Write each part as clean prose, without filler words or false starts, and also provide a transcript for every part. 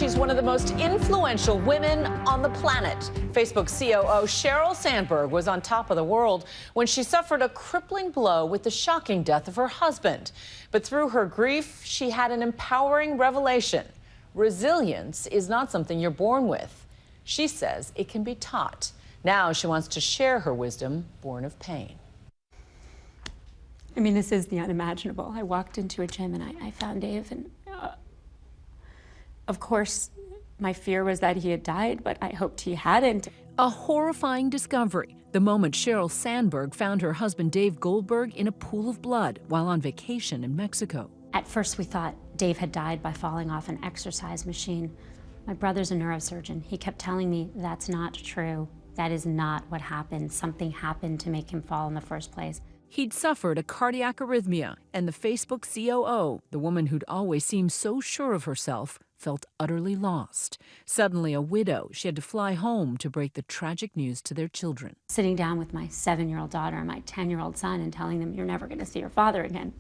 she's one of the most influential women on the planet. Facebook COO Sheryl Sandberg was on top of the world when she suffered a crippling blow with the shocking death of her husband. But through her grief, she had an empowering revelation. Resilience is not something you're born with. She says it can be taught. Now she wants to share her wisdom born of pain. I mean, this is the unimaginable. I walked into a gym and I found Dave, and of course, my fear was that he had died, but I hoped he hadn't. A horrifying discovery, the moment Sheryl Sandberg found her husband Dave Goldberg in a pool of blood while on vacation in Mexico. At first, we thought Dave had died by falling off an exercise machine. My brother's a neurosurgeon. He kept telling me, that's not true. That is not what happened. Something happened to make him fall in the first place. He'd suffered a cardiac arrhythmia, and the Facebook COO, the woman who'd always seemed so sure of herself, felt utterly lost. Suddenly a widow, she had to fly home to break the tragic news to their children. Sitting down with my 7-year-old daughter and my 10-year-old son and telling them, you're never going to see your father again,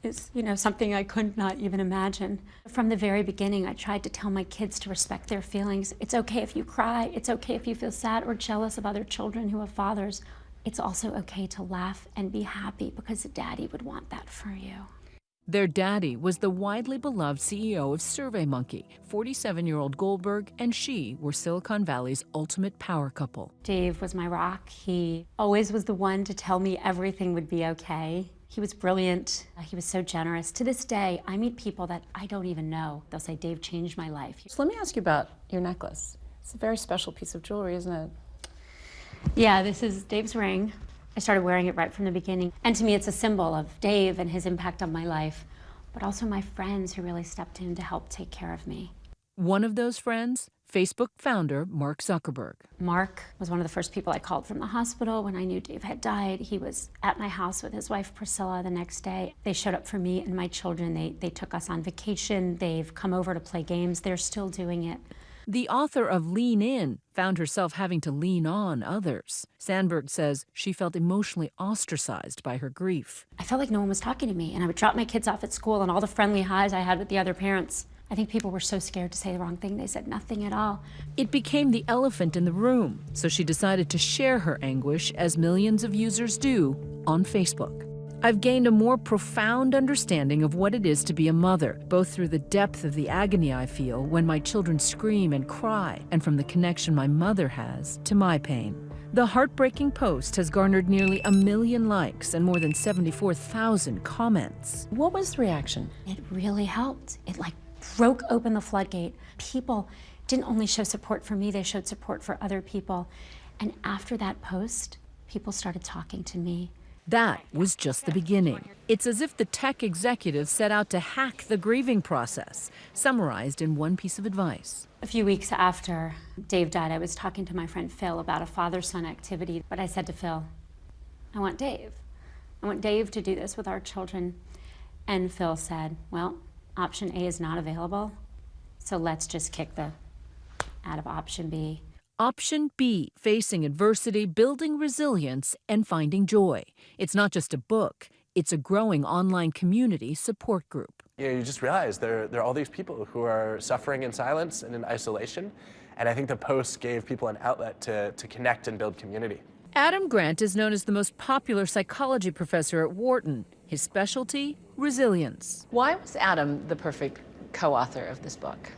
is, something I could not even imagine. From the very beginning, I tried to tell my kids to respect their feelings. It's okay if you cry. It's okay if you feel sad or jealous of other children who have fathers. It's also okay to laugh and be happy because Daddy would want that for you. Their daddy was the widely beloved CEO of SurveyMonkey. 47-year-old Goldberg and she were Silicon Valley's ultimate power couple. Dave was my rock. He always was the one to tell me everything would be okay. He was brilliant. He was so generous. To this day, I meet people that I don't even know. They'll say, Dave changed my life. So let me ask you about your necklace. It's a very special piece of jewelry, isn't it? Yeah, this is Dave's ring. I started wearing it right from the beginning. And to me, it's a symbol of Dave and his impact on my life, but also my friends who really stepped in to help take care of me. One of those friends, Facebook founder Mark Zuckerberg. Mark was one of the first people I called from the hospital when I knew Dave had died. He was at my house with his wife Priscilla the next day. They showed up for me and my children. They took us on vacation. They've come over to play games. They're still doing it. The author of Lean In found herself having to lean on others. Sandberg says she felt emotionally ostracized by her grief. I felt like no one was talking to me, and I would drop my kids off at school and all the friendly highs I had with the other parents. I think people were so scared to say the wrong thing, they said nothing at all. It became the elephant in the room, so she decided to share her anguish, as millions of users do, on Facebook. I've gained a more profound understanding of what it is to be a mother, both through the depth of the agony I feel when my children scream and cry, and from the connection my mother has to my pain. The heartbreaking post has garnered nearly 1 million likes and more than 74,000 comments. What was the reaction? It really helped. It broke open the floodgate. People didn't only show support for me, they showed support for other people. And after that post, people started talking to me. That was just the beginning. It's as if the tech executives set out to hack the grieving process, summarized in one piece of advice. A few weeks after Dave died, I was talking to my friend Phil about a father-son activity, but I said to Phil, I want Dave. I want Dave to do this with our children. And Phil said, well, option A is not available, so let's just kick the out of option B. Option B, facing adversity, building resilience, and finding joy. It's not just a book, it's a growing online community support group. You just realize there are all these people who are suffering in silence and in isolation, and I think the post gave people an outlet to connect and build community. Adam Grant is known as the most popular psychology professor at Wharton. His specialty, resilience. Why was Adam the perfect co-author of this book?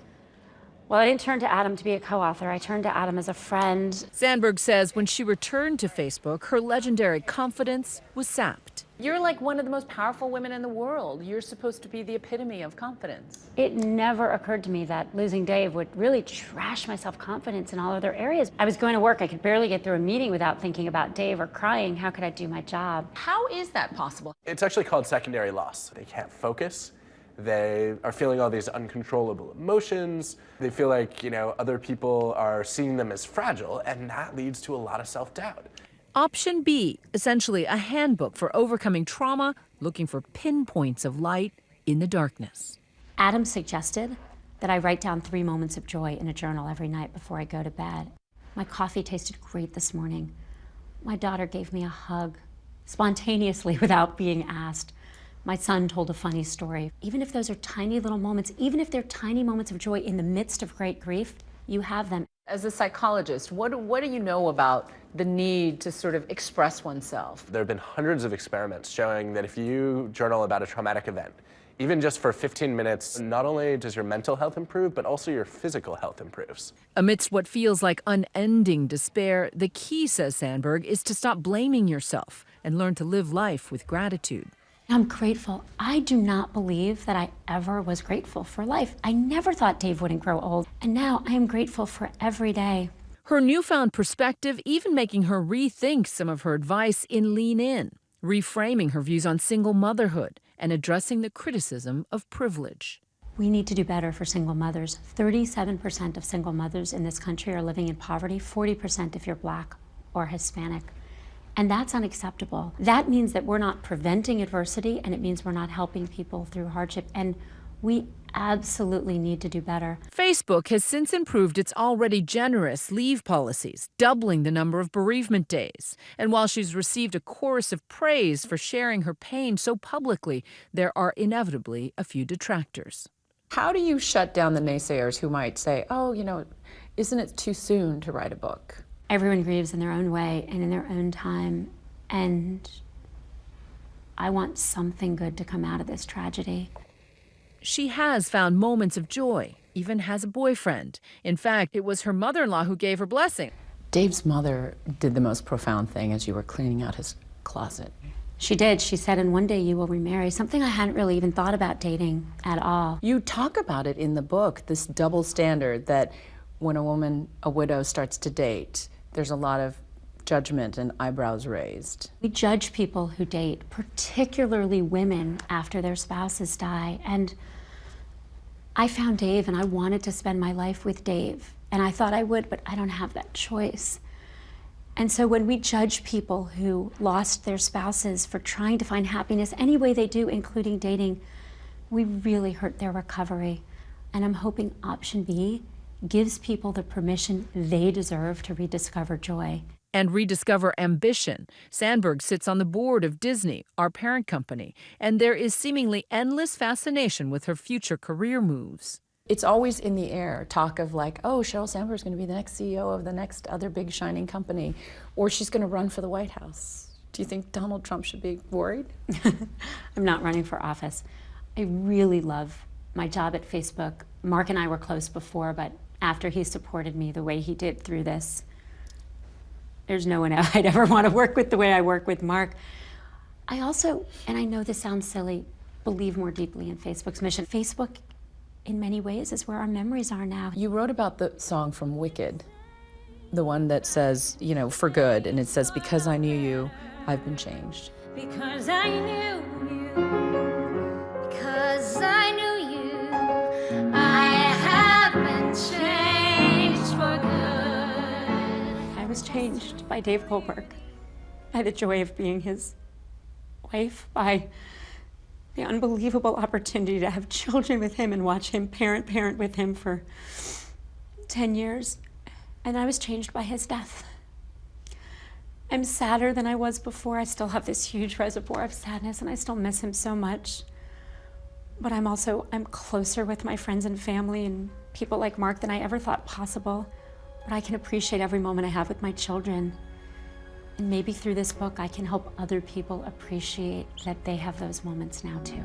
Well, I didn't turn to Adam to be a co-author. I turned to Adam as a friend. Sandberg says when she returned to Facebook, her legendary confidence was sapped. You're like one of the most powerful women in the world. You're supposed to be the epitome of confidence. It never occurred to me that losing Dave would really trash my self-confidence in all other areas. I was going to work. I could barely get through a meeting without thinking about Dave or crying. How could I do my job? How is that possible? It's actually called secondary loss. They can't focus. They are feeling all these uncontrollable emotions. They feel like, other people are seeing them as fragile, and that leads to a lot of self-doubt. Option B, essentially a handbook for overcoming trauma, looking for pinpoints of light in the darkness. Adam suggested that I write down 3 moments of joy in a journal every night before I go to bed. My coffee tasted great this morning. My daughter gave me a hug, spontaneously without being asked. My son told a funny story. Even if those are tiny little moments, even if they're tiny moments of joy in the midst of great grief, you have them. As a psychologist, what do you know about the need to sort of express oneself? There have been hundreds of experiments showing that if you journal about a traumatic event, even just for 15 minutes, not only does your mental health improve, but also your physical health improves. Amidst what feels like unending despair, the key, says Sandberg, is to stop blaming yourself and learn to live life with gratitude. I'm grateful. I do not believe that I ever was grateful for life. I never thought Dave wouldn't grow old, and now I am grateful for every day. Her newfound perspective even making her rethink some of her advice in Lean In, reframing her views on single motherhood and addressing the criticism of privilege. We need to do better for single mothers. 37% of single mothers in this country are living in poverty, 40% if you're Black or Hispanic. And that's unacceptable. That means that we're not preventing adversity, and it means we're not helping people through hardship. And we absolutely need to do better. Facebook has since improved its already generous leave policies, doubling the number of bereavement days. And while she's received a chorus of praise for sharing her pain so publicly, there are inevitably a few detractors. How do you shut down the naysayers who might say, oh, isn't it too soon to write a book? Everyone grieves in their own way and in their own time. And I want something good to come out of this tragedy. She has found moments of joy, even has a boyfriend. In fact, it was her mother-in-law who gave her blessing. Dave's mother did the most profound thing as you were cleaning out his closet. She did. She said, and one day you will remarry, something I hadn't really even thought about dating at all. You talk about it in the book, this double standard that when a widow starts to date, there's a lot of judgment and eyebrows raised. We judge people who date, particularly women, after their spouses die. And I found Dave, and I wanted to spend my life with Dave. And I thought I would, but I don't have that choice. And so when we judge people who lost their spouses for trying to find happiness any way they do, including dating, we really hurt their recovery. And I'm hoping option B gives people the permission they deserve to rediscover joy. And rediscover ambition. Sandberg sits on the board of Disney, our parent company, and there is seemingly endless fascination with her future career moves. It's always in the air, talk of like, oh, Sheryl Sandberg is going to be the next CEO of the next other big shining company, or she's going to run for the White House. Do you think Donald Trump should be worried? I'm not running for office. I really love my job at Facebook. Mark and I were close before, but after he supported me the way he did through this, there's no one I'd ever want to work with the way I work with Mark. I also, and I know this sounds silly, believe more deeply in Facebook's mission. Facebook, in many ways, is where our memories are now. You wrote about the song from Wicked, the one that says, for good, and it says, because I knew you, I've been changed. Because I knew you, because I knew you, I have been changed for good. I was changed by Dave Goldberg, by the joy of being his wife, by the unbelievable opportunity to have children with him and watch him parent with him for 10 years. And I was changed by his death. I'm sadder than I was before. I still have this huge reservoir of sadness, and I still miss him so much. But I'm closer with my friends and family and people like Mark than I ever thought possible. But I can appreciate every moment I have with my children. And maybe through this book, I can help other people appreciate that they have those moments now too.